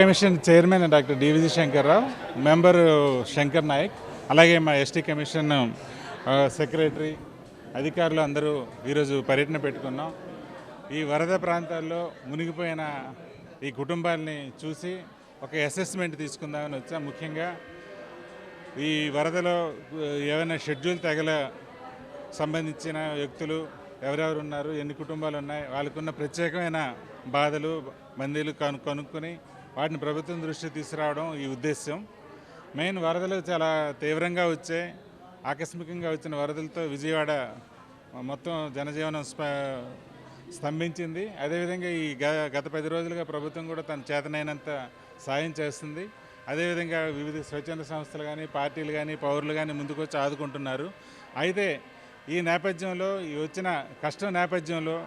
Commission chairman doctor డివిజి Shankarrao, member Shankar Naik, అలాగే మా ST commission secretary, అధికారులు అందరూ ఈరోజు పర్యటన పెట్టుకున్నాం. ఈ వరద ప్రాంతాల్లో మునిగిపోయిన ఈ కుటుంబాలని చూసి ఒక అసెస్మెంట్ తీసుకుందామని వచ్చాం. ముఖ్యంగా ఈ వరదలో ఏమైనా షెడ్యూల్ సంబంధించిన వ్యక్తులు ఎవరెవరు ఉన్నారు, ఎన్ని కుటుంబాలు ఉన్నాయి, వాళ్ళకున్న ప్రత్యేకమైన బాధలు మందిలు కనుక్కొని వాటిని ప్రభుత్వం దృష్టికి తీసుకురావడం ఈ ఉద్దేశం. మెయిన్ వరదలు చాలా తీవ్రంగా వచ్చాయి. ఆకస్మికంగా వచ్చిన వరదలతో విజయవాడ మొత్తం జనజీవనం స్తంభించింది. అదేవిధంగా ఈ గత 10 రోజులుగా ప్రభుత్వం కూడా తన చేతనైనంత సాయం చేస్తుంది. అదేవిధంగా వివిధ స్వచ్ఛంద సంస్థలు కానీ, పార్టీలు కానీ, పౌరులు కానీ ముందుకొచ్చి ఆదుకుంటున్నారు. అయితే ఈ నేపథ్యంలో, ఈ వచ్చిన కష్టం నేపథ్యంలో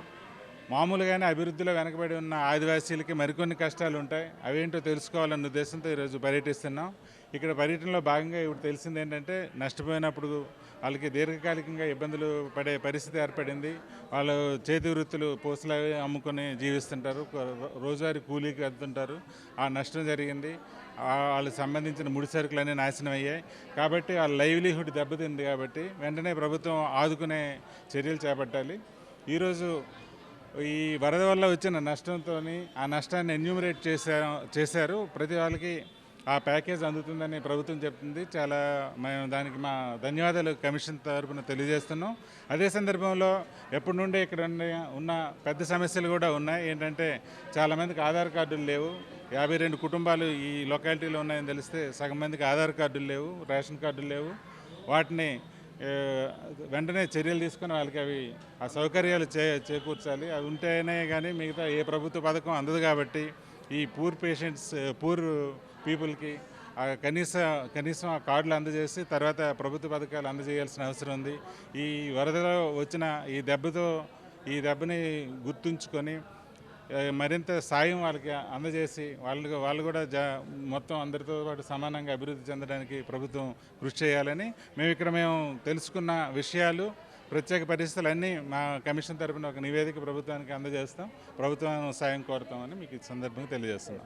మామూలుగానే అభివృద్ధిలో వెనకబడి ఉన్న ఆదివాసీలకి మరికొన్ని కష్టాలు ఉంటాయి. అవేంటో తెలుసుకోవాలన్న ఉద్దేశంతో ఈరోజు పర్యటిస్తున్నాం. ఇక్కడ పర్యటనలో భాగంగా ఇప్పుడు తెలిసింది ఏంటంటే, నష్టపోయినప్పుడు వాళ్ళకి దీర్ఘకాలికంగా ఇబ్బందులు పడే పరిస్థితి ఏర్పడింది. వాళ్ళు చేతి వృత్తులు పూసలు అమ్ముకొని జీవిస్తుంటారు, రోజువారీ కూలీకి వెళ్తుంటారు. ఆ నష్టం జరిగింది. వాళ్ళకి సంబంధించిన ముడి సరుకులన్నీ నాశనం అయ్యాయి. కాబట్టి వాళ్ళ లైవ్లీహుడ్ దెబ్బతింది. కాబట్టి వెంటనే ప్రభుత్వం ఆదుకునే చర్యలు చేపట్టాలి. ఈరోజు ఈ వరద వల్ల వచ్చిన నష్టంతో ఆ నష్టాన్ని ఎన్యూమరేట్ చేశారు. ప్రతి వాళ్ళకి ఆ ప్యాకేజ్ అందుతుందని ప్రభుత్వం చెప్తుంది. చాలా మేము దానికి మా ధన్యవాదాలు కమిషన్ తరఫున తెలియజేస్తున్నాం. అదే సందర్భంలో ఎప్పటి నుండి ఇక్కడ ఉన్న పెద్ద సమస్యలు కూడా ఉన్నాయి. ఏంటంటే చాలామందికి ఆధార్ కార్డులు లేవు. 52 కుటుంబాలు ఈ లొకాలిటీలో ఉన్నాయని తెలిస్తే సగం మందికి ఆధార్ కార్డులు లేవు, రేషన్ కార్డులు లేవు. వాటిని వెంటనే చర్యలు తీసుకొని వాళ్ళకి ఆ సౌకర్యాలు చేకూర్చాలి. అవి ఉంటేనే కానీ మిగతా ఏ ప్రభుత్వ పథకం అందదు. కాబట్టి ఈ పూర్ పీపుల్కి కనీసం ఆ కార్డులు అందజేసి తర్వాత ప్రభుత్వ పథకాలు అందజేయాల్సిన అవసరం ఉంది. ఈ వరదలో వచ్చిన ఈ దెబ్బని గుర్తుంచుకొని మరింత సాయం వాళ్ళకి అందజేసి వాళ్ళు కూడా మొత్తం అందరితో పాటు సమానంగా అభివృద్ధి చెందడానికి ప్రభుత్వం కృషి చేయాలని మేము తెలుసుకున్న విషయాలు, ప్రత్యేక పరిస్థితులన్నీ మా కమిషన్ తరఫున ఒక నివేదిక ప్రభుత్వానికి అందజేస్తాం. ప్రభుత్వం సాయం కోరుతామని మీకు ఈ సందర్భంగా తెలియజేస్తున్నాం.